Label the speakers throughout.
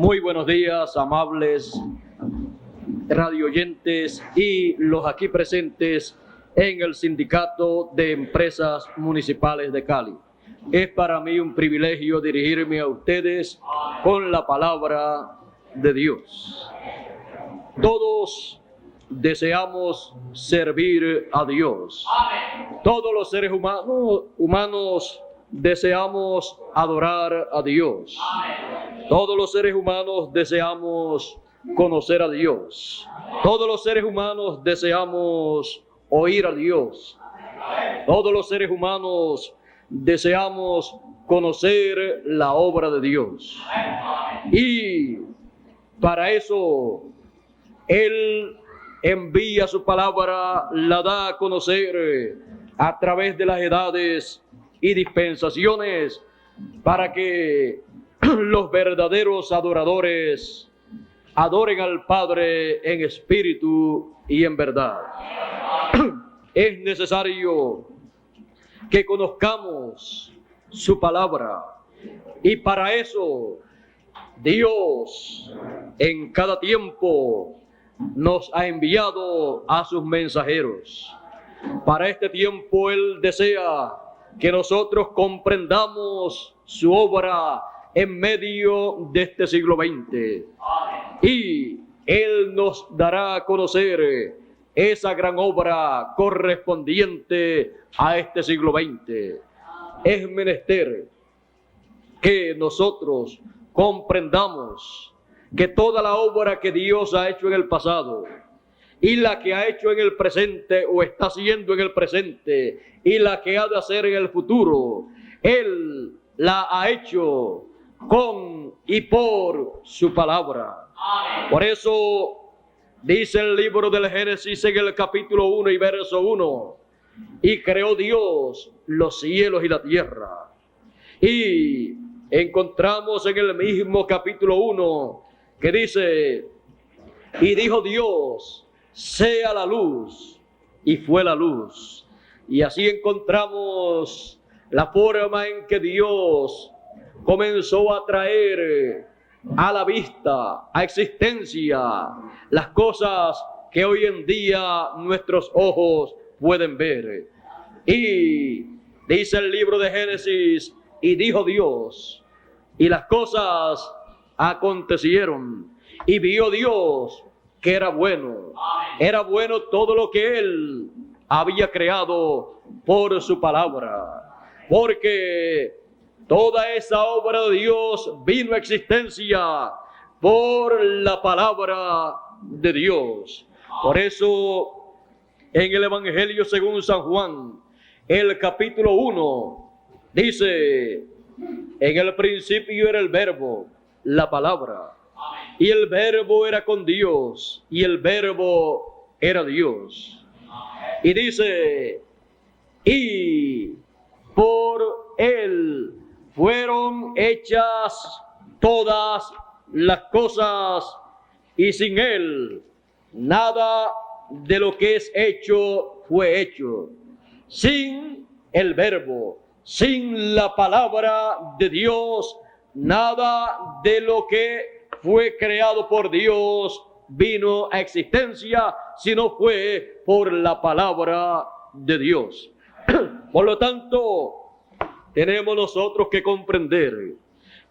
Speaker 1: Muy buenos días, amables radioyentes y los aquí presentes en el Sindicato de Empresas Municipales de Cali. Es para mí un privilegio dirigirme a ustedes con la palabra de Dios. Todos deseamos servir a Dios. Todos los seres humanos deseamos adorar a Dios. Todos los seres humanos deseamos conocer a Dios. Todos los seres humanos deseamos oír a Dios. Todos los seres humanos deseamos conocer la obra de Dios. Y para eso Él envía su palabra, la da a conocer a través de las edades y dispensaciones para que los verdaderos adoradores adoren al Padre en espíritu y en verdad. Es necesario que conozcamos su palabra y para eso Dios en cada tiempo nos ha enviado a sus mensajeros. Para este tiempo Él desea que nosotros comprendamos su obra en medio de este siglo XX. Y Él nos dará a conocer esa gran obra correspondiente a este siglo XX. Es menester que nosotros comprendamos que toda la obra que Dios ha hecho en el pasado y la que ha hecho en el presente o está haciendo en el presente y la que ha de hacer en el futuro, Él la ha hecho con y por su palabra. Por eso dice el libro del Génesis en el capítulo 1 y verso 1, y creó Dios los cielos y la tierra. Y encontramos en el mismo capítulo 1 que dice, y dijo Dios, sea la luz, y fue la luz. Y así encontramos la forma en que Dios comenzó a traer a la vista, a existencia, las cosas que hoy en día nuestros ojos pueden ver. Y dice el libro de Génesis, y dijo Dios, y las cosas acontecieron, y vio Dios que era bueno. Era bueno todo lo que Él había creado por su palabra, porque toda esa obra de Dios vino a existencia por la palabra de Dios. Por eso en el Evangelio según San Juan, el capítulo 1, dice, en el principio era el Verbo, la palabra, y el Verbo era con Dios, y el Verbo era Dios. Y dice, y por Él fueron hechas todas las cosas, y sin Él nada de lo que es hecho fue hecho. Sin el Verbo, sin la palabra de Dios, nada de lo que fue creado por Dios vino a existencia, sino fue por la palabra de Dios. Por lo tanto, tenemos nosotros que comprender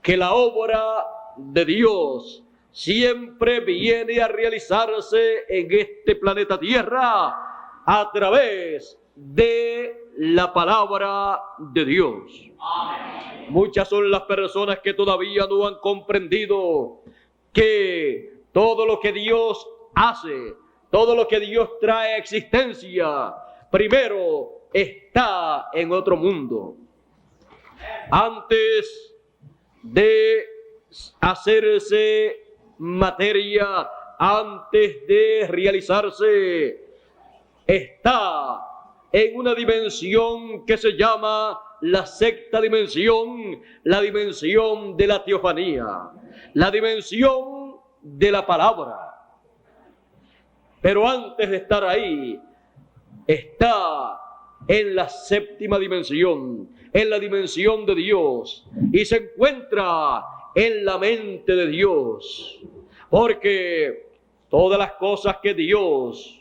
Speaker 1: que la obra de Dios siempre viene a realizarse en este planeta Tierra a través de la palabra de Dios. Amén. Muchas son las personas que todavía no han comprendido que todo lo que Dios hace, todo lo que Dios trae a existencia, primero está en otro mundo. Antes de hacerse materia, antes de realizarse, está en una dimensión que se llama la sexta dimensión, la dimensión de la teofanía, la dimensión de la palabra. Pero antes de estar ahí, está en la séptima dimensión, en la dimensión de Dios, y se encuentra en la mente de Dios, porque todas las cosas que Dios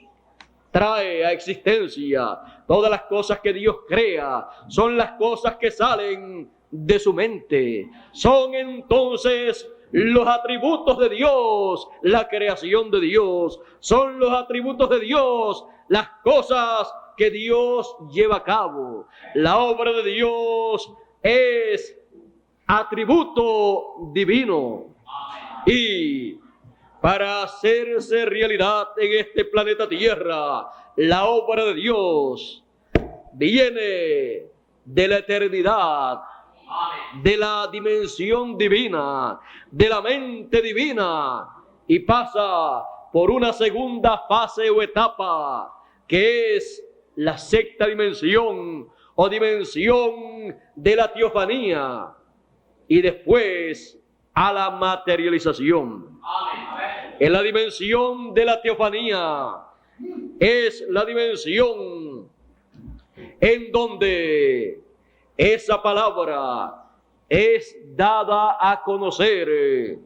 Speaker 1: trae a existencia, todas las cosas que Dios crea, son las cosas que salen de su mente. Son entonces los atributos de Dios, la creación de Dios. Son los atributos de Dios, las cosas que Dios lleva a cabo. La obra de Dios es atributo divino. Y para hacerse realidad en este planeta Tierra, la obra de Dios viene de la eternidad, de la dimensión divina, de la mente divina, y pasa por una segunda fase o etapa, que es la sexta dimensión o dimensión de la teofanía, y después a la materialización. En la dimensión de la teofanía es la dimensión en donde esa palabra es dada a conocer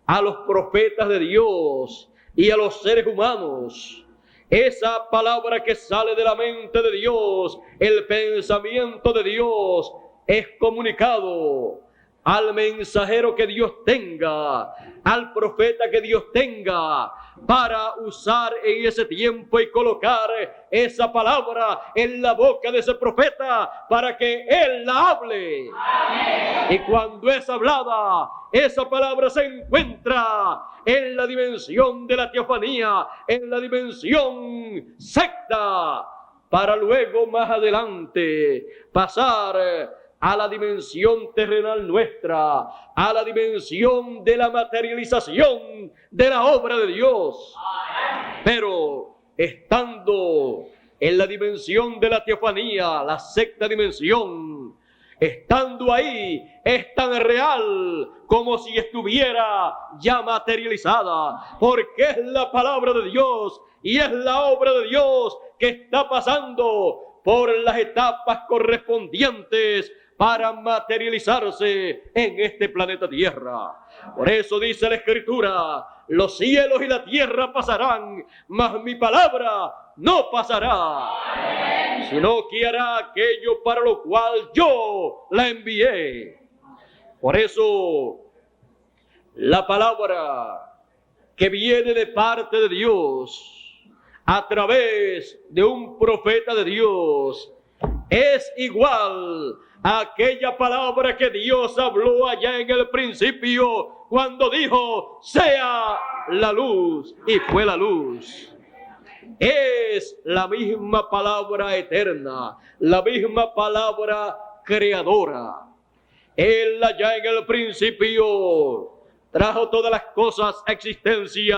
Speaker 1: a los profetas de Dios y a los seres humanos. Esa palabra que sale de la mente de Dios, el pensamiento de Dios, es comunicado al mensajero que Dios tenga, al profeta que Dios tenga, para usar en ese tiempo y colocar esa palabra en la boca de ese profeta para que él la hable. Amén. Y cuando es hablada, esa palabra se encuentra en la dimensión de la teofanía, en la dimensión secta, para luego más adelante pasar a la dimensión terrenal nuestra, a la dimensión de la materialización de la obra de Dios. Pero estando en la dimensión de la teofanía, la sexta dimensión, estando ahí, es tan real como si estuviera ya materializada, porque es la palabra de Dios y es la obra de Dios que está pasando por las etapas correspondientes para materializarse en este planeta Tierra. Por eso dice la Escritura: los cielos y la tierra pasarán, mas mi palabra no pasará, sino que hará aquello para lo cual yo la envié. Por eso la palabra que viene de parte de Dios a través de un profeta de Dios es igual a aquella palabra que Dios habló allá en el principio, cuando dijo: sea la luz, y fue la luz. Es la misma palabra eterna, la misma palabra creadora. Él allá en el principio trajo todas las cosas a existencia,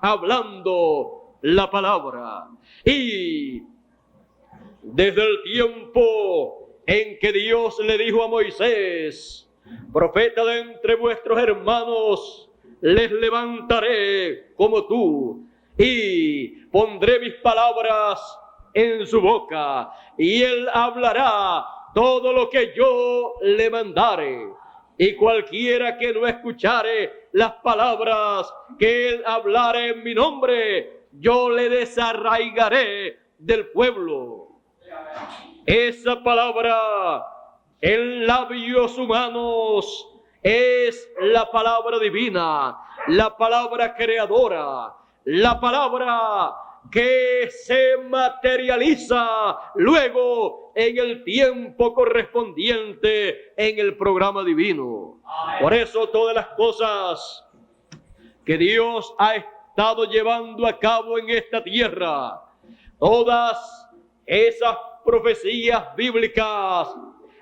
Speaker 1: hablando la palabra. Y desde el tiempo en que Dios le dijo a Moisés: profeta de entre vuestros hermanos, les levantaré como tú, y pondré mis palabras en su boca, y él hablará todo lo que yo le mandare. Y cualquiera que no escuchare las palabras que él hablare en mi nombre, yo le desarraigaré del pueblo. Esa palabra en labios humanos es la palabra divina, la palabra creadora, la palabra que se materializa luego en el tiempo correspondiente en el programa divino. Amén. Por eso todas las cosas que Dios ha estado llevando a cabo en esta tierra, todas esas profecías bíblicas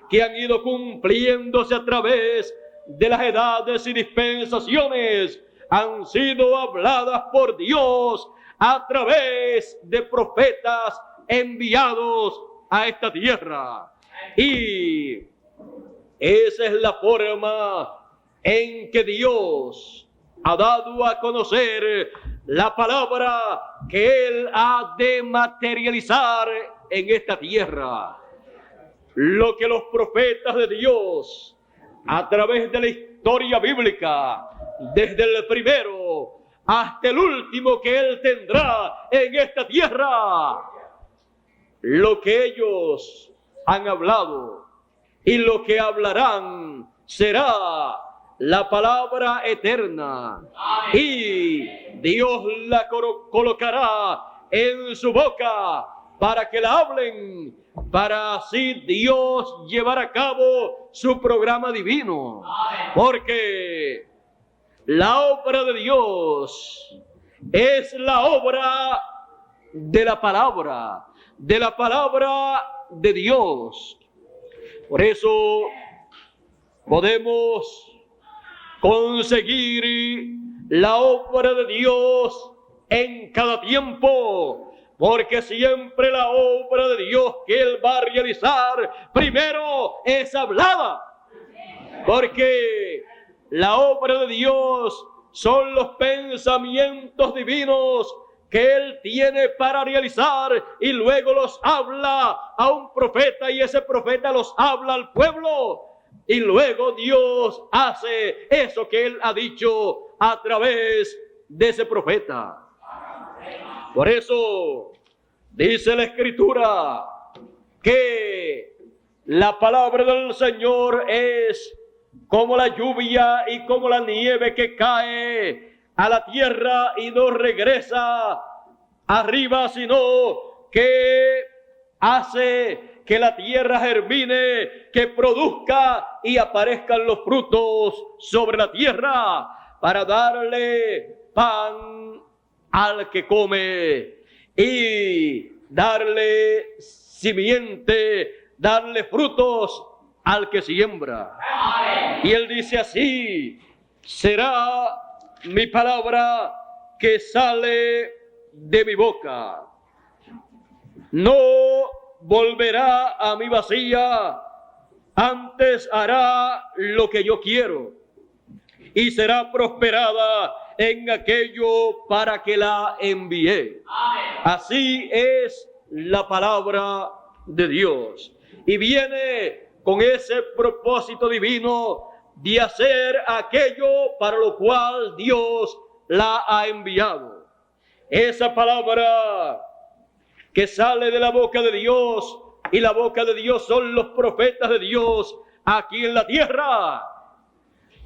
Speaker 1: que han ido cumpliéndose a través de las edades y dispensaciones, han sido habladas por Dios a través de profetas enviados a esta tierra. Y esa es la forma en que Dios ha dado a conocer la palabra que Él ha de materializar en esta tierra. Lo que los profetas de Dios, a través de la historia bíblica, desde el primero hasta el último que Él tendrá en esta tierra. Lo que ellos han hablado y lo que hablarán será la palabra eterna. Y Dios la colocará en su boca para que la hablen, para así Dios llevar a cabo su programa divino. Porque la obra de Dios es la obra de la palabra de Dios. Por eso podemos conseguir la obra de Dios en cada tiempo, porque siempre la obra de Dios que Él va a realizar primero es hablada, porque la obra de Dios son los pensamientos divinos que Él tiene para realizar, y luego los habla a un profeta, y ese profeta los habla al pueblo, y luego Dios hace eso que Él ha dicho a través de ese profeta. Por eso dice la Escritura que la palabra del Señor es como la lluvia y como la nieve que cae a la tierra y no regresa arriba, sino que hace que la tierra germine, que produzca y aparezcan los frutos sobre la tierra para darle pan al que come y darle simiente, darle frutos al que siembra. Y Él dice así: será mi palabra que sale de mi boca. No volverá a mí vacía, antes hará lo que yo quiero y será prosperada en aquello para que la envié. Así es la palabra de Dios, y viene con ese propósito divino de hacer aquello para lo cual Dios la ha enviado. Esa palabra que sale de la boca de Dios, y la boca de Dios son los profetas de Dios aquí en la tierra.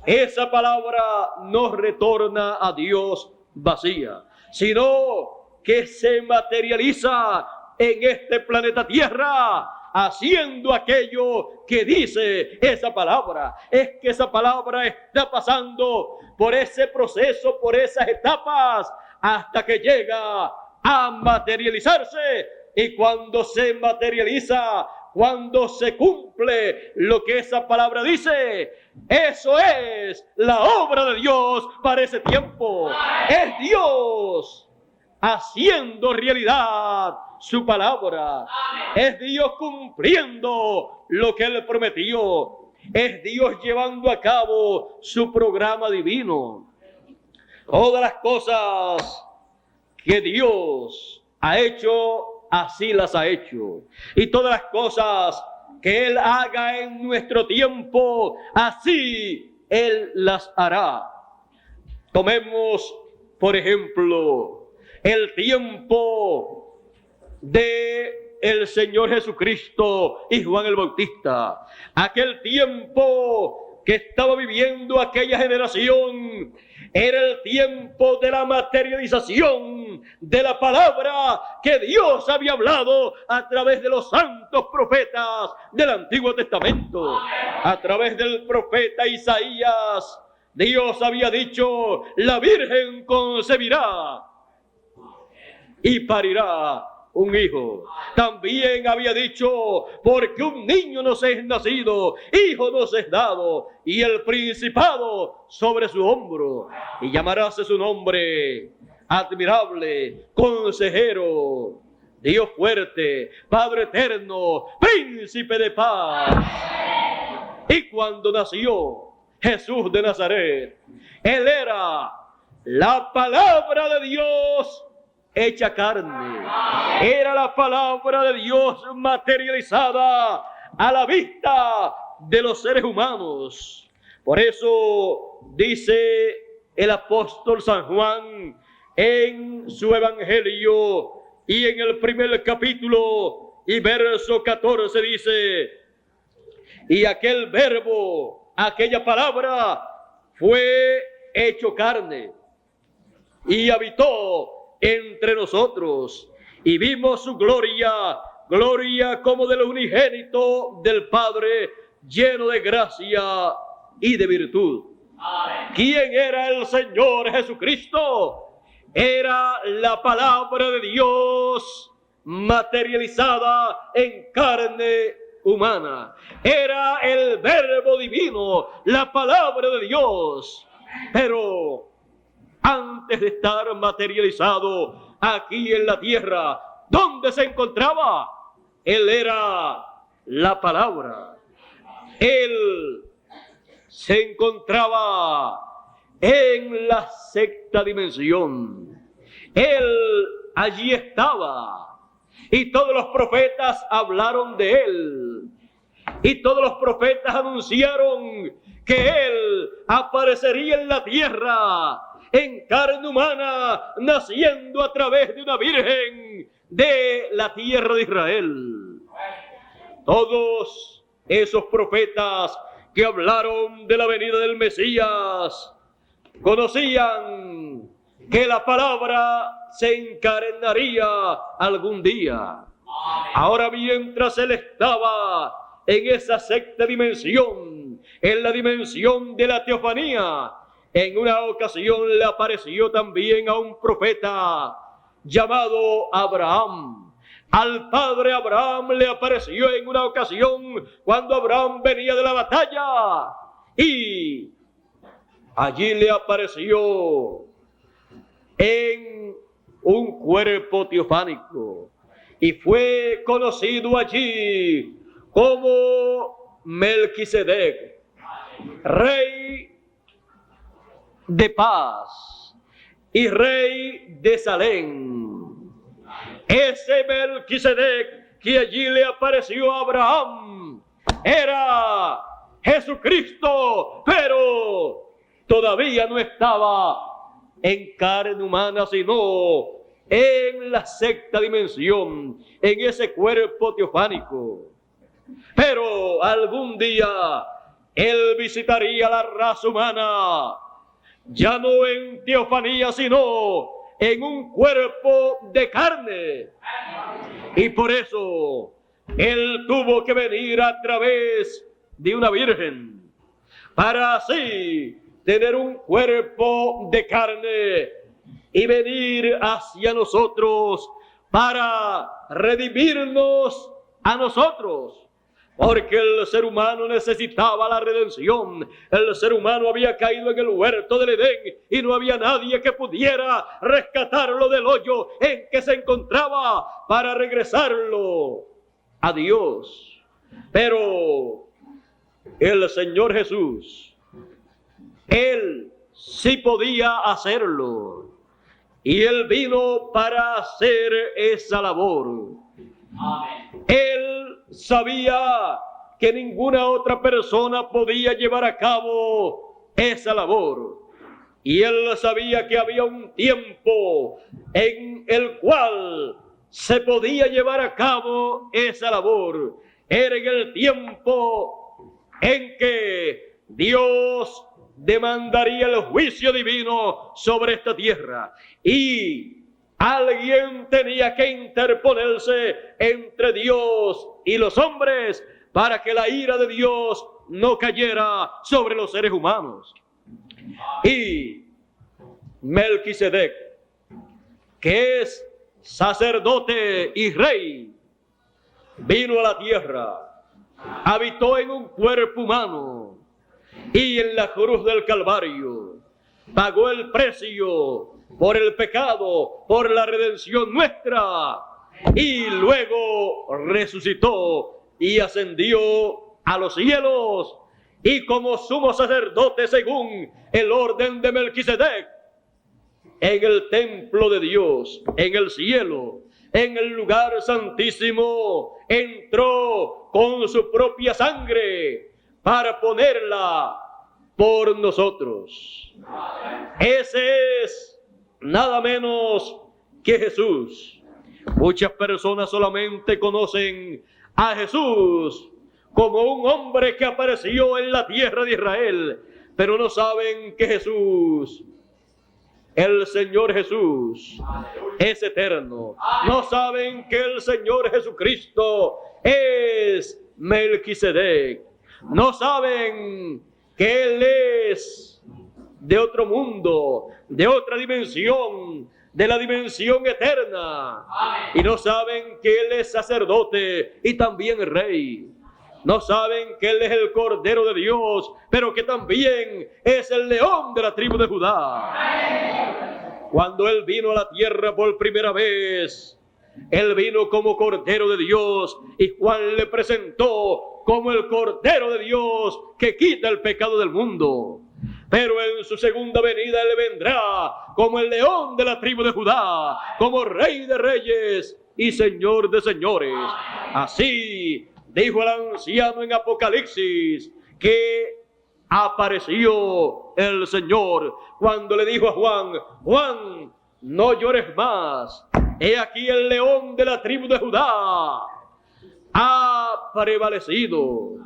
Speaker 1: Esa palabra no retorna a Dios vacía, sino que se materializa en este planeta Tierra, haciendo aquello que dice esa palabra. Es que esa palabra está pasando por ese proceso, por esas etapas, hasta que llega a materializarse. Y cuando se materializa, cuando se cumple lo que esa palabra dice, eso es la obra de Dios para ese tiempo. Es Dios haciendo realidad su palabra. Es Dios cumpliendo lo que Él prometió. Es Dios llevando a cabo su programa divino. Todas las cosas que Dios ha hecho, así las ha hecho. Y todas las cosas que Él haga en nuestro tiempo, así Él las hará. Tomemos, por ejemplo, el tiempo de el Señor Jesucristo y Juan el Bautista. Aquel tiempo que estaba viviendo aquella generación era el tiempo de la materialización de la palabra que Dios había hablado a través de los santos profetas del Antiguo Testamento. A través del profeta Isaías, Dios había dicho: la Virgen concebirá y parirá un hijo. También había dicho: porque un niño nos es nacido, hijo nos es dado, y el principado sobre su hombro, y llamaráse su nombre admirable, consejero, Dios fuerte, Padre eterno, príncipe de paz. Y cuando nació Jesús de Nazaret, Él era la palabra de Dios hecha carne. Era la palabra de Dios materializada a la vista de los seres humanos. Por eso dice el apóstol San Juan en su evangelio y en el primer capítulo y verso 14 dice: y aquel verbo, aquella palabra, fue hecho carne y habitó entre nosotros, y vimos su gloria, gloria como del unigénito del Padre, lleno de gracia y de virtud. Amén. ¿Quién era el Señor Jesucristo? Era la palabra de Dios materializada en carne humana. Era el verbo divino, la palabra de Dios. Pero antes de estar materializado aquí en la tierra, ¿dónde se encontraba? Él era la palabra. Él se encontraba en la sexta dimensión. Él allí estaba. Y todos los profetas hablaron de él. Y todos los profetas anunciaron que él aparecería en la tierra en carne humana, naciendo a través de una virgen de la tierra de Israel. Todos esos profetas que hablaron de la venida del Mesías conocían que la palabra se encarnaría algún día. Ahora, mientras él estaba en esa sexta dimensión, en la dimensión de la teofanía, en una ocasión le apareció también a un profeta llamado Abraham. Al padre Abraham le apareció en una ocasión cuando Abraham venía de la batalla, y allí le apareció en un cuerpo teofánico y fue conocido allí como Melquisedec, rey de paz y rey de Salem. Ese Melquisedec que allí le apareció a Abraham era Jesucristo, pero todavía no estaba en carne humana, sino en la sexta dimensión, en ese cuerpo teofánico. Pero algún día él visitaría la raza humana, ya no en teofanía, sino en un cuerpo de carne. Y por eso él tuvo que venir a través de una virgen, para así tener un cuerpo de carne y venir hacia nosotros para redimirnos a nosotros. Porque el ser humano necesitaba la redención. El ser humano había caído en el huerto del Edén y no había nadie que pudiera rescatarlo del hoyo en que se encontraba para regresarlo a Dios. Pero el Señor Jesús, Él sí podía hacerlo. Y Él vino para hacer esa labor. Amén. Él sabía que ninguna otra persona podía llevar a cabo esa labor. Y Él sabía que había un tiempo en el cual se podía llevar a cabo esa labor. Era en el tiempo en que Dios demandaría el juicio divino sobre esta tierra, y alguien tenía que interponerse entre Dios y los hombres para que la ira de Dios no cayera sobre los seres humanos. Y Melquisedec, que es sacerdote y rey, vino a la tierra, habitó en un cuerpo humano, y en la cruz del Calvario pagó el precio por el pecado, por la redención nuestra, y luego resucitó y ascendió a los cielos, y como sumo sacerdote según el orden de Melquisedec, en el templo de Dios, en el cielo, en el lugar santísimo, entró con su propia sangre para ponerla por nosotros. Ese es nada menos que Jesús. Muchas personas solamente conocen a Jesús como un hombre que apareció en la tierra de Israel, pero no saben que Jesús, el Señor Jesús, es eterno. No saben que el Señor Jesucristo es Melquisedec. No saben que Él es de otro mundo, de otra dimensión, de la dimensión eterna. Y no saben que Él es sacerdote y también rey. No saben que Él es el Cordero de Dios, pero que también es el León de la tribu de Judá. Cuando Él vino a la tierra por primera vez, Él vino como Cordero de Dios, y Juan le presentó como el Cordero de Dios que quita el pecado del mundo. Pero en su segunda venida Él vendrá como el León de la tribu de Judá, como Rey de reyes y Señor de señores. Así dijo el anciano en Apocalipsis, que apareció el Señor cuando le dijo a Juan: Juan, no llores más, he aquí el León de la tribu de Judá ha prevalecido.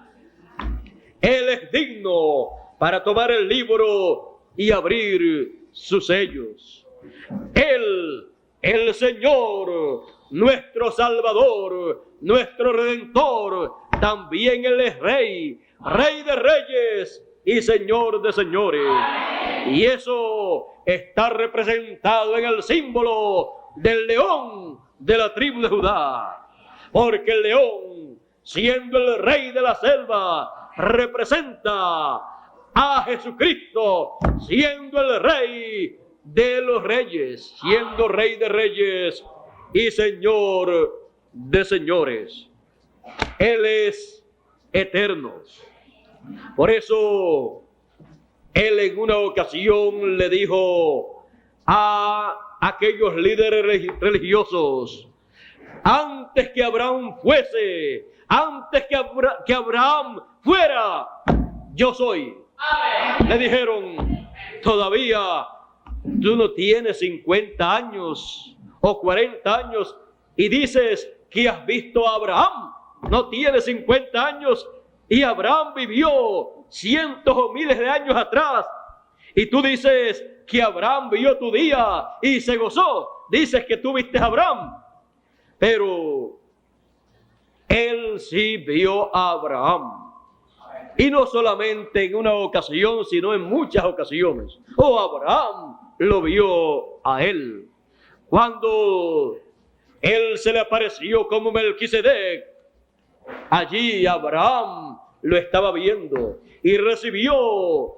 Speaker 1: Él es digno para tomar el libro y abrir sus sellos. Él, el Señor, nuestro Salvador, nuestro Redentor, también Él es Rey, Rey de reyes y Señor de señores. Y eso está representado en el símbolo del león de la tribu de Judá. Porque el león, siendo el rey de la selva, representa a Jesucristo, siendo el rey de los reyes, siendo Rey de reyes y Señor de señores. Él es eterno. Por eso Él en una ocasión le dijo a aquellos líderes religiosos: antes que Abraham fuese, antes que Abraham fuera, yo soy. Amén. Le dijeron: todavía tú no tienes 50 años o 40 años y dices que has visto a Abraham. No tienes 50 años y Abraham vivió cientos o miles de años atrás. Y tú dices que Abraham vio tu día y se gozó. Dices que tú viste a Abraham. Pero Él sí vio a Abraham. Y no solamente en una ocasión, sino en muchas ocasiones. Abraham lo vio a Él. Cuando Él se le apareció como Melquisedec, allí Abraham lo estaba viendo. Y recibió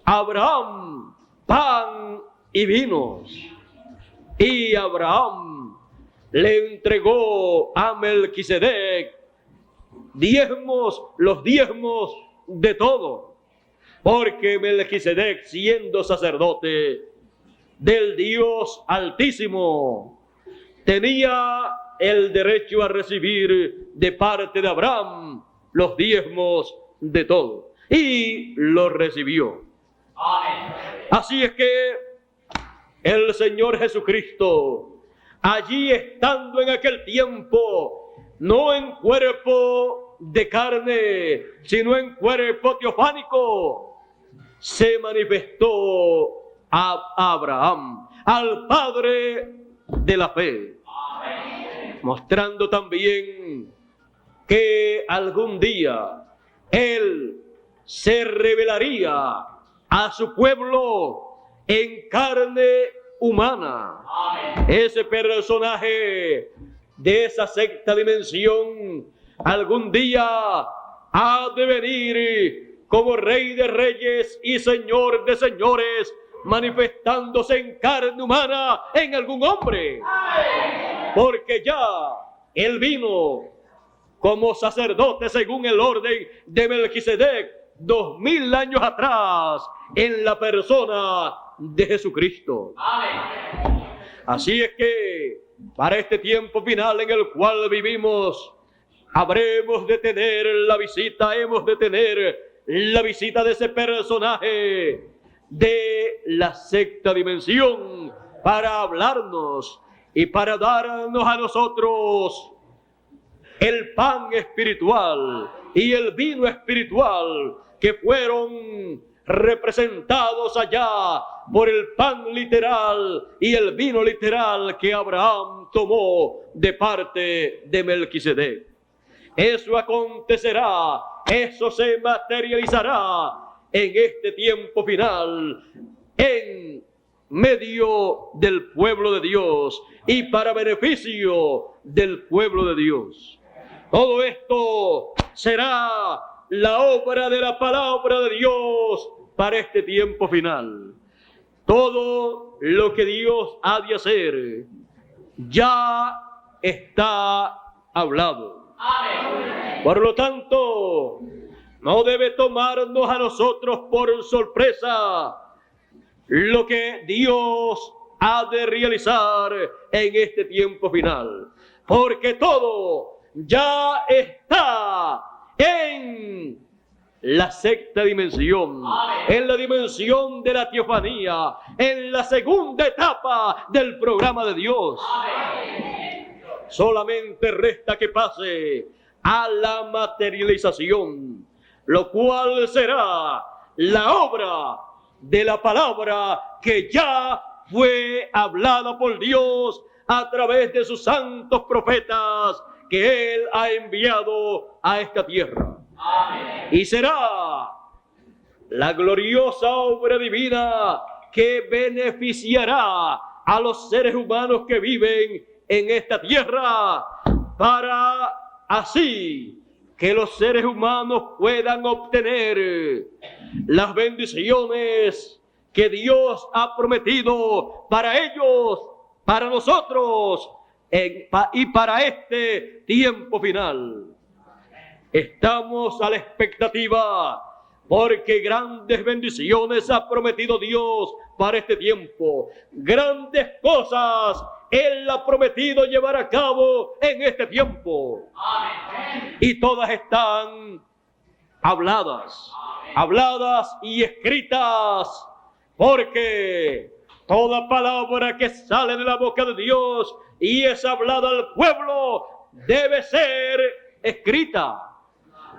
Speaker 1: Abraham pan y vinos. Y Abraham le entregó a Melquisedec los diezmos de todo, porque Melquisedec, siendo sacerdote del Dios Altísimo, tenía el derecho a recibir de parte de Abraham los diezmos de todo, y los recibió. Amén. Así es que el Señor Jesucristo, allí estando en aquel tiempo, no en cuerpo de carne, sino en cuerpo teofánico, se manifestó a Abraham, al padre de la fe. Amén. Mostrando también que algún día Él se revelaría a su pueblo en carne humana. Amén. Ese personaje de esa sexta dimensión algún día ha de venir como Rey de reyes y Señor de señores, manifestándose en carne humana en algún hombre. Amén. Porque ya Él vino como sacerdote según el orden de Melquisedec 2000 años atrás en la persona de Jesucristo. Amén. Así es que para este tiempo final en el cual vivimos, habremos de tener la visita, hemos de tener la visita de ese personaje de la sexta dimensión para hablarnos y para darnos a nosotros el pan espiritual y el vino espiritual que fueron representados allá por el pan literal y el vino literal que Abraham tomó de parte de Melquisedec. Eso acontecerá, eso se materializará en este tiempo final, en medio del pueblo de Dios y para beneficio del pueblo de Dios. Todo esto será la obra de la palabra de Dios para este tiempo final. Todo lo que Dios ha de hacer ya está hablado. Amén. Por lo tanto, no debe tomarnos a nosotros por sorpresa lo que Dios ha de realizar en este tiempo final, porque todo ya está en la sexta dimensión, en la dimensión de la teofanía, en la segunda etapa del programa de Dios. Solamente resta que pase a la materialización, lo cual será la obra de la palabra que ya fue hablada por Dios a través de sus santos profetas que Él ha enviado a esta tierra. Amén. Y será la gloriosa obra divina que beneficiará a los seres humanos que viven en esta tierra, para así que los seres humanos puedan obtener las bendiciones que Dios ha prometido para ellos, para nosotros y para este tiempo final. Estamos a la expectativa porque grandes bendiciones ha prometido Dios para este tiempo. Grandes cosas Él ha prometido llevar a cabo en este tiempo. Amén. Y todas están habladas, habladas y escritas, porque toda palabra que sale de la boca de Dios y es hablada al pueblo debe ser escrita,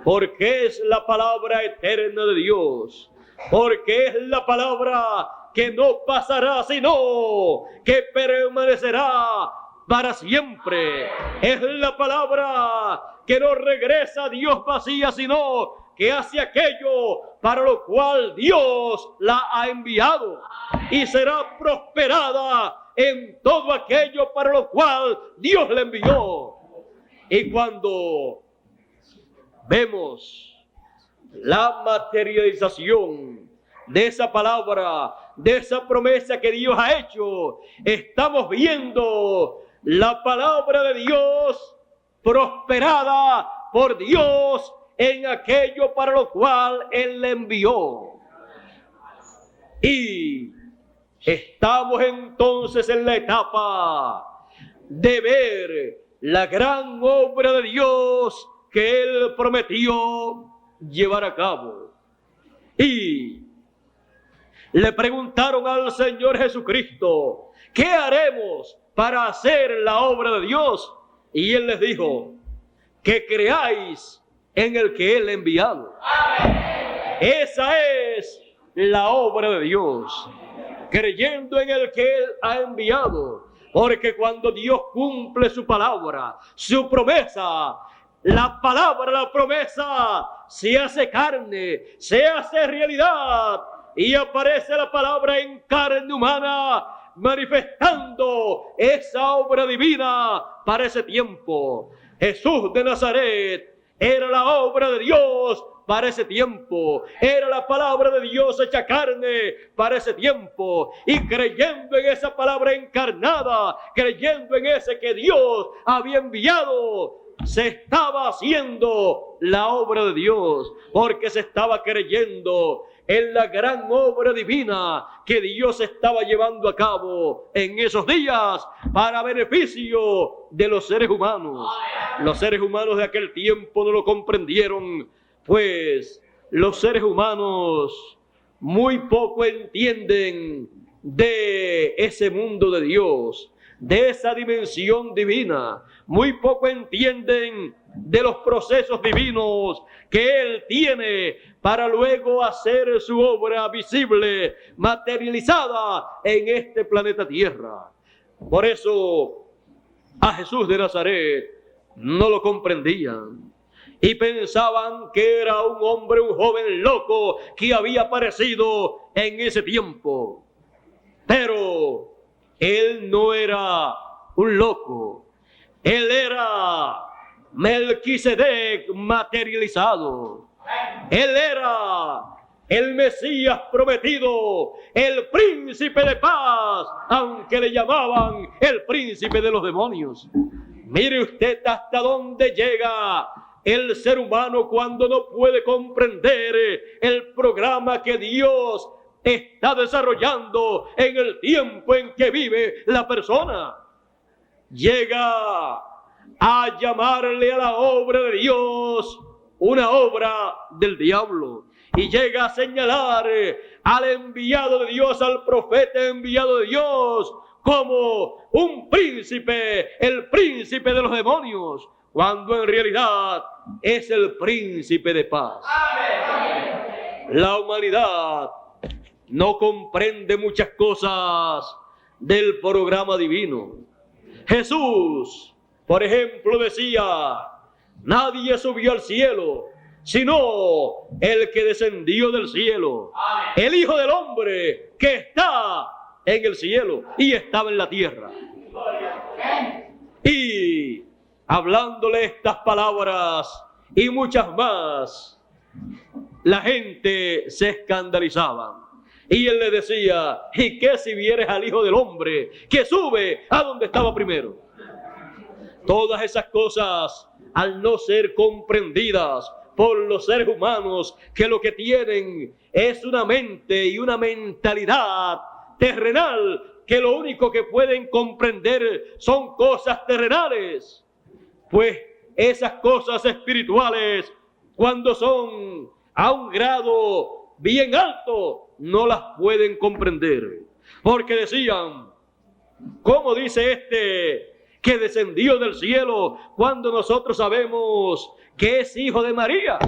Speaker 1: porque es la palabra eterna de Dios, porque es la palabra que no pasará, sino que permanecerá para siempre. Es la palabra que no regresa a Dios vacía, sino que hace aquello para lo cual Dios la ha enviado, y será prosperada en todo aquello para lo cual Dios la envió. Y cuando vemos la materialización de esa palabra, de esa promesa que Dios ha hecho, estamos viendo la palabra de Dios prosperada por Dios en aquello para lo cual Él le envió. Y estamos entonces en la etapa de ver la gran obra de Dios que Él prometió llevar a cabo. Y le preguntaron al Señor Jesucristo: ¿qué haremos para hacer la obra de Dios? Y Él les dijo: que creáis en el que Él ha enviado. Esa es la obra de Dios, creyendo en el que Él ha enviado. Porque cuando Dios cumple su palabra, su promesa, la palabra, la promesa se hace carne, se hace realidad, y aparece la palabra en carne humana, manifestando esa obra divina para ese tiempo. Jesús de Nazaret era la obra de Dios para ese tiempo, era la palabra de Dios hecha carne para ese tiempo, y creyendo en esa palabra encarnada, creyendo en ese que Dios había enviado, se estaba haciendo la obra de Dios, porque se estaba creyendo en la gran obra divina que Dios estaba llevando a cabo en esos días para beneficio de los seres humanos. Los seres humanos de aquel tiempo no lo comprendieron, pues los seres humanos muy poco entienden de ese mundo de Dios, de esa dimensión divina. Muy poco entienden de los procesos divinos que Él tiene para luego hacer su obra visible, materializada en este planeta Tierra. Por eso a Jesús de Nazaret no lo comprendían y pensaban que era un hombre, un joven loco que había aparecido en ese tiempo. Pero Él no era un loco, Él era Melquisedec materializado. Él era el Mesías prometido, el príncipe de paz, aunque le llamaban el príncipe de los demonios. Mire usted hasta dónde llega el ser humano cuando no puede comprender el programa que Dios está desarrollando en el tiempo en que vive la persona. Llega a llamarle a la obra de Dios una obra del diablo, y llega a señalar al enviado de Dios, al profeta enviado de Dios, como un príncipe, el príncipe de los demonios, cuando en realidad es el príncipe de paz. La humanidad no comprende muchas cosas del programa divino. Jesús, por ejemplo, decía: nadie subió al cielo, sino el que descendió del cielo, el Hijo del Hombre que está en el cielo y estaba en la tierra. Y hablándole estas palabras y muchas más, la gente se escandalizaba. Y él le decía: ¿y qué si vieres al Hijo del Hombre que sube a donde estaba primero? Todas esas cosas, al no ser comprendidas por los seres humanos, que lo que tienen es una mente y una mentalidad terrenal, que lo único que pueden comprender son cosas terrenales, pues esas cosas espirituales, cuando son a un grado bien alto, no las pueden comprender. Porque decían: ¿cómo dice este que descendió del cielo cuando nosotros sabemos que es hijo de María?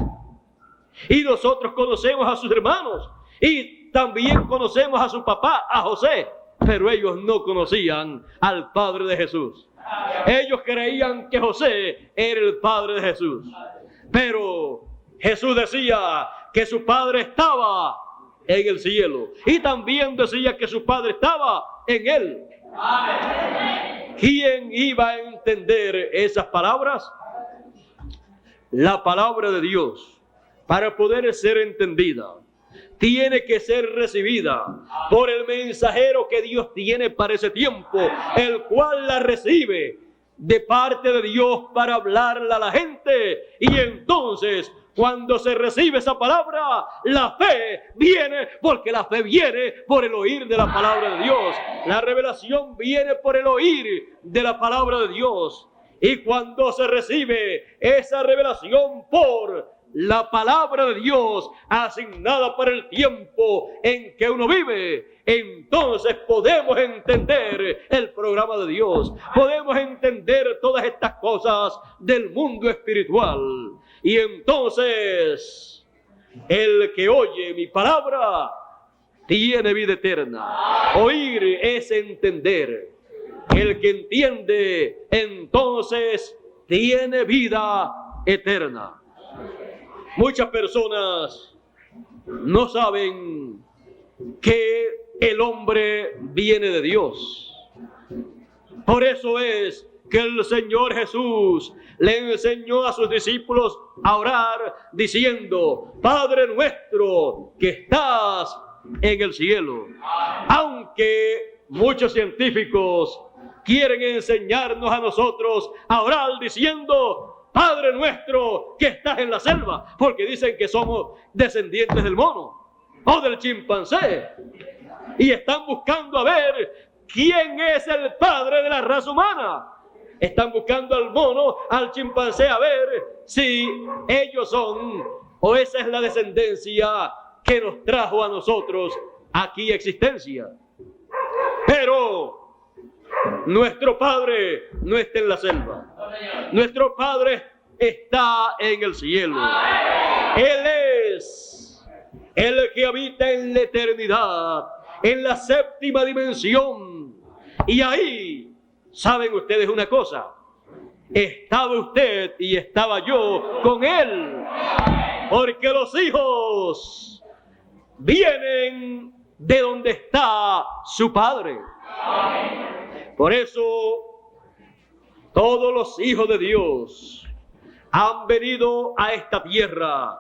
Speaker 1: Y nosotros conocemos a sus hermanos y también conocemos a su papá, a José, pero ellos no conocían al Padre de Jesús. Ellos creían que José era el Padre de Jesús, pero Jesús decía que su Padre estaba en el cielo y también decía que su Padre estaba en él. ¿Quién iba a entender esas palabras? La palabra de Dios, para poder ser entendida, tiene que ser recibida por el mensajero que Dios tiene para ese tiempo, el cual la recibe de parte de Dios para hablarla a la gente. Y entonces, cuando se recibe esa palabra, la fe viene, porque la fe viene por el oír de la palabra de Dios. La revelación viene por el oír de la palabra de Dios. Y cuando se recibe esa revelación por la palabra de Dios asignada para el tiempo en que uno vive, entonces podemos entender el programa de Dios, podemos entender todas estas cosas del mundo espiritual. Y entonces el que oye mi palabra tiene vida eterna. Oír es entender. El que entiende entonces tiene vida eterna. Muchas personas no saben que el hombre viene de Dios. Por eso es que el Señor Jesús le enseñó a sus discípulos a orar diciendo: Padre nuestro que estás en el cielo. Aunque muchos científicos quieren enseñarnos a nosotros a orar diciendo: Padre nuestro que estás en la selva, porque dicen que somos descendientes del mono o del chimpancé, y están buscando a ver quién es el padre de la raza humana. Están buscando al mono, al chimpancé, a ver si ellos son ¿O esa es la descendencia que nos trajo a nosotros aquí a existencia? Pero nuestro Padre no está en la selva. Nuestro Padre está en el cielo. Él es el que habita en la eternidad, en la séptima dimensión. Y ahí, ¿saben ustedes una cosa? Estaba usted y estaba yo con Él. Porque los hijos vienen de donde está su Padre. Por eso, todos los hijos de Dios han venido a esta tierra,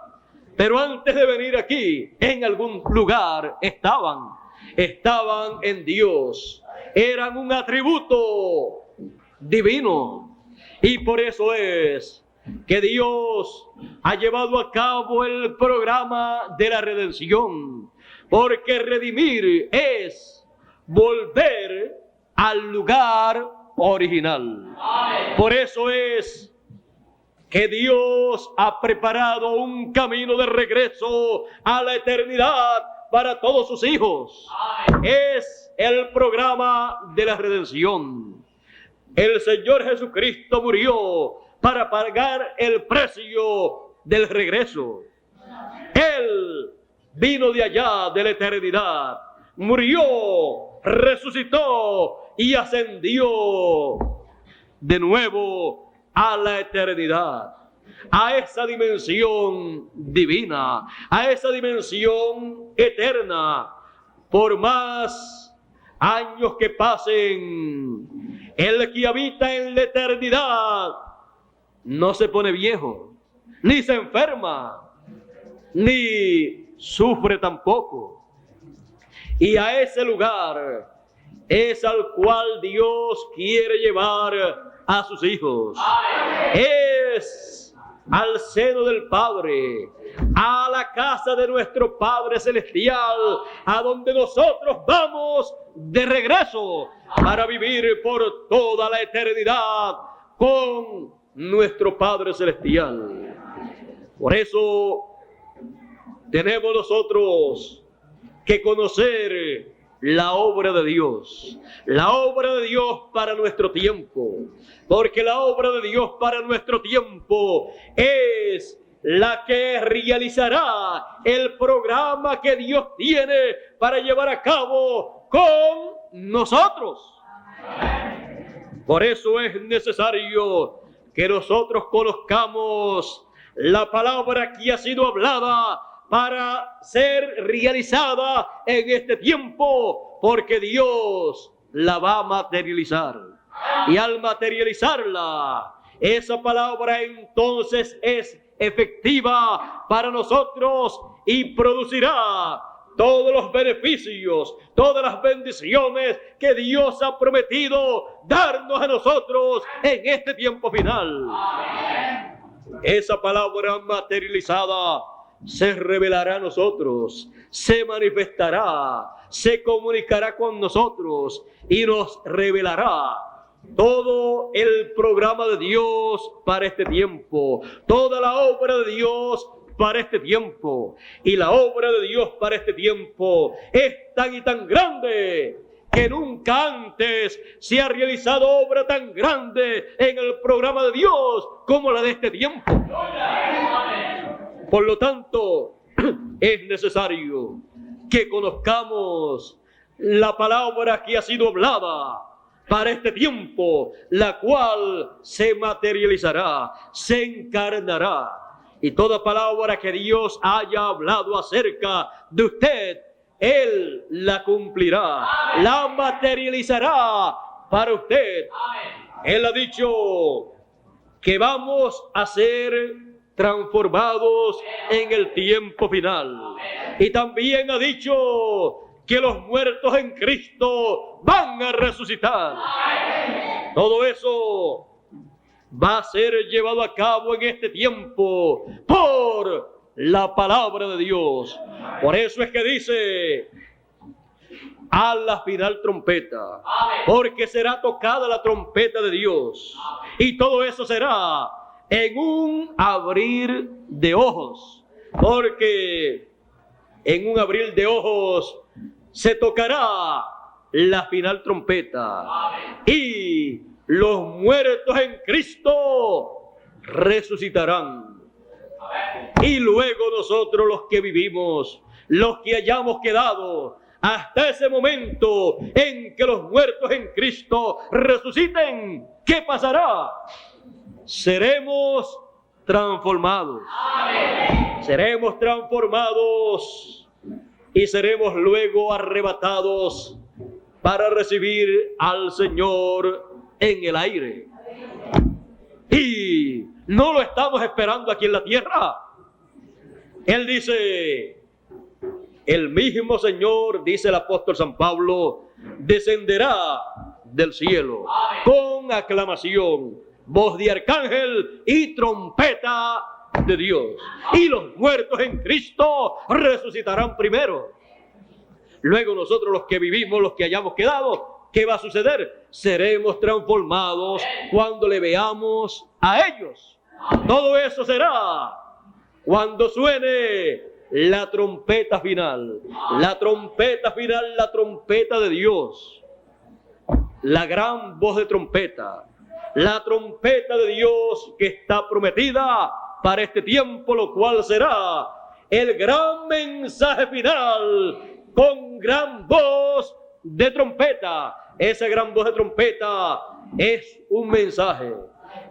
Speaker 1: pero antes de venir aquí, en algún lugar estaban en Dios, eran un atributo divino, y por eso es que Dios ha llevado a cabo el programa de la redención, porque redimir es volver al lugar original. Por eso es que Dios ha preparado un camino de regreso a la eternidad para todos sus hijos. Es el programa de la redención. El Señor Jesucristo murió para pagar el precio del regreso. Él vino de allá, de la eternidad, murió, resucitó y ascendió de nuevo a la eternidad, a esa dimensión divina, a esa dimensión eterna. Por más años que pasen, el que habita en la eternidad no se pone viejo, ni se enferma, ni sufre tampoco. Y a ese lugar es al cual Dios quiere llevar a sus hijos. Es al seno del Padre, a la casa de nuestro Padre Celestial, a donde nosotros vamos de regreso para vivir por toda la eternidad con nuestro Padre Celestial. Por eso tenemos nosotros que conocer la obra de Dios para nuestro tiempo, porque la obra de Dios para nuestro tiempo es la que realizará el programa que Dios tiene para llevar a cabo con nosotros. Por eso es necesario que nosotros conozcamos la palabra que ha sido hablada para ser realizada en este tiempo, porque Dios la va a materializar. Y al materializarla, esa palabra entonces es efectiva para nosotros y producirá todos los beneficios, todas las bendiciones que Dios ha prometido darnos a nosotros en este tiempo final. Esa palabra materializada se revelará a nosotros, se manifestará, se comunicará con nosotros y nos revelará todo el programa de Dios para este tiempo, toda la obra de Dios para este tiempo. Y la obra de Dios para este tiempo es tan y tan grande que nunca antes se ha realizado obra tan grande en el programa de Dios como la de este tiempo. Por lo tanto, es necesario que conozcamos la palabra que ha sido hablada para este tiempo, la cual se materializará, se encarnará. Y toda palabra que Dios haya hablado acerca de usted, Él la cumplirá, la materializará para usted. Él ha dicho que vamos a ser transformados en el tiempo final. Y también ha dicho que los muertos en Cristo van a resucitar. Todo eso va a ser llevado a cabo en este tiempo por la palabra de Dios. Por eso es que dice: a la final trompeta, porque será tocada la trompeta de Dios. Y todo eso será en un abrir de ojos. porque en un abrir de ojos se tocará la final trompeta y los muertos en Cristo resucitarán. Y luego nosotros, los que vivimos, los que hayamos quedado hasta ese momento en que los muertos en Cristo resuciten, ¿qué pasará? Seremos transformados. Seremos transformados y seremos luego arrebatados para recibir al Señor en el aire. Y no lo estamos esperando aquí en la tierra. Él dice, el mismo Señor, dice el apóstol San Pablo, descenderá del cielo con aclamación, voz de arcángel y trompeta de Dios. Y los muertos en Cristo resucitarán primero. Luego nosotros, los que vivimos, los que hayamos quedado, ¿qué va a suceder? Seremos transformados cuando le veamos a ellos. Todo eso será cuando suene la trompeta final. La trompeta final, la trompeta de Dios. La gran voz de trompeta. La trompeta de Dios que está prometida para este tiempo, lo cual será el gran mensaje final con gran voz de trompeta. Esa gran voz de trompeta es un mensaje,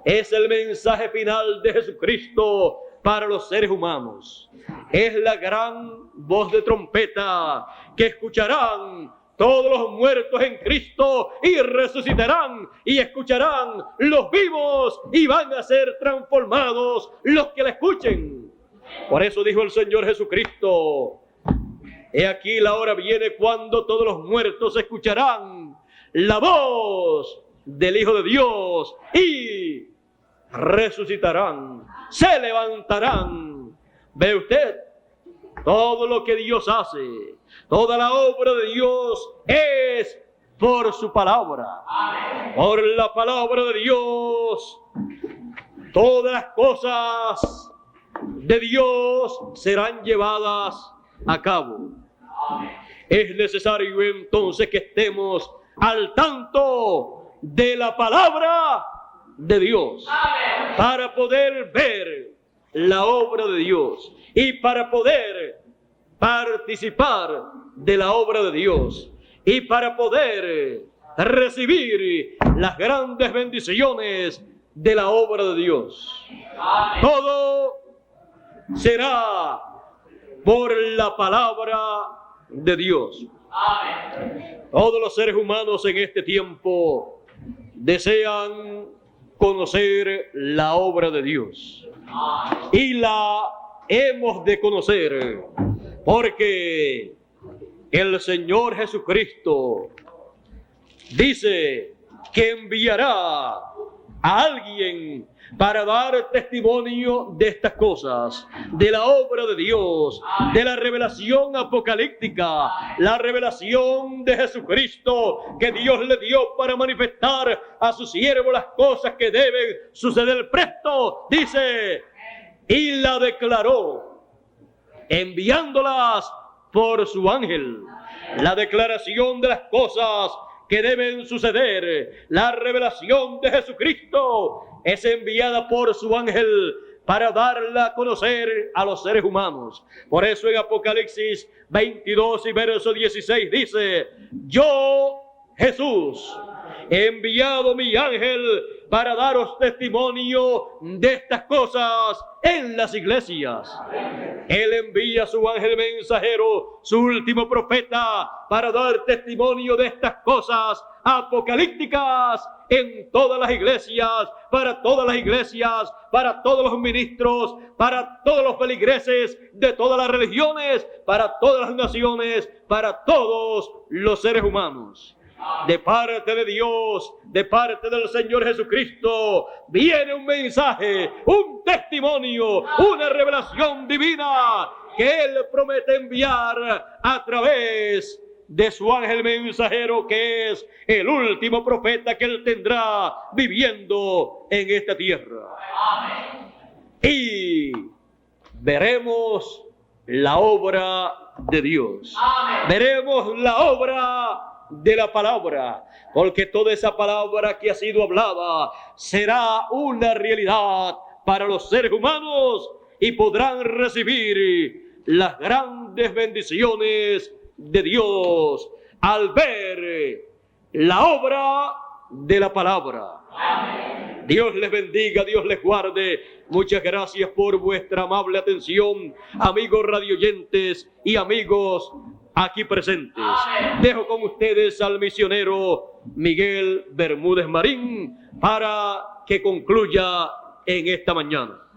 Speaker 1: es el mensaje final de Jesucristo para los seres humanos. Es la gran voz de trompeta que escucharán todos los muertos en Cristo y resucitarán y escucharán los vivos y van a ser transformados los que la escuchen. Por eso dijo el Señor Jesucristo, he aquí la hora viene cuando todos los muertos escucharán la voz del Hijo de Dios y resucitarán, se levantarán. ¿Ve usted? Todo lo que Dios hace, toda la obra de Dios es por su palabra. Por la palabra de Dios, todas las cosas de Dios serán llevadas a cabo. Es necesario entonces que estemos al tanto de la palabra de Dios para poder ver la obra de Dios y para poder participar de la obra de Dios y para poder recibir las grandes bendiciones de la obra de Dios. Todo será por la palabra de Dios. Todos los seres humanos en este tiempo desean conocer la obra de Dios. Y la hemos de conocer porque el Señor Jesucristo dice que enviará a alguien para dar testimonio de estas cosas, de la obra de Dios, de la revelación apocalíptica, la revelación de Jesucristo que Dios le dio para manifestar a su siervo las cosas que deben suceder presto, dice, y la declaró, enviándolas por su ángel. La declaración de las cosas que deben suceder, la revelación de Jesucristo es enviada por su ángel para darla a conocer a los seres humanos. Por eso en Apocalipsis 22 y verso 16 dice, yo, Jesús, he enviado mi ángel para daros testimonio de estas cosas en las iglesias. Él envía a su ángel mensajero, su último profeta, para dar testimonio de estas cosas apocalípticas en todas las iglesias, para todas las iglesias, para todos los ministros, para todos los feligreses de todas las religiones, para todas las naciones, para todos los seres humanos. De parte de Dios, de parte del Señor Jesucristo, viene un mensaje, un testimonio, una revelación divina que Él promete enviar a través de su ángel mensajero, que es el último profeta que Él tendrá viviendo en esta tierra. Y veremos la obra de Dios. Amén. Veremos la obra de la palabra, porque toda esa palabra que ha sido hablada será una realidad para los seres humanos y podrán recibir las grandes bendiciones de Dios al ver la obra de la palabra. Amén. Dios les bendiga, Dios les guarde. Muchas gracias por vuestra amable atención, amigos radioyentes y amigos aquí presentes. Amén. Dejo con ustedes al misionero Miguel Bermúdez Marín para que concluya en esta mañana.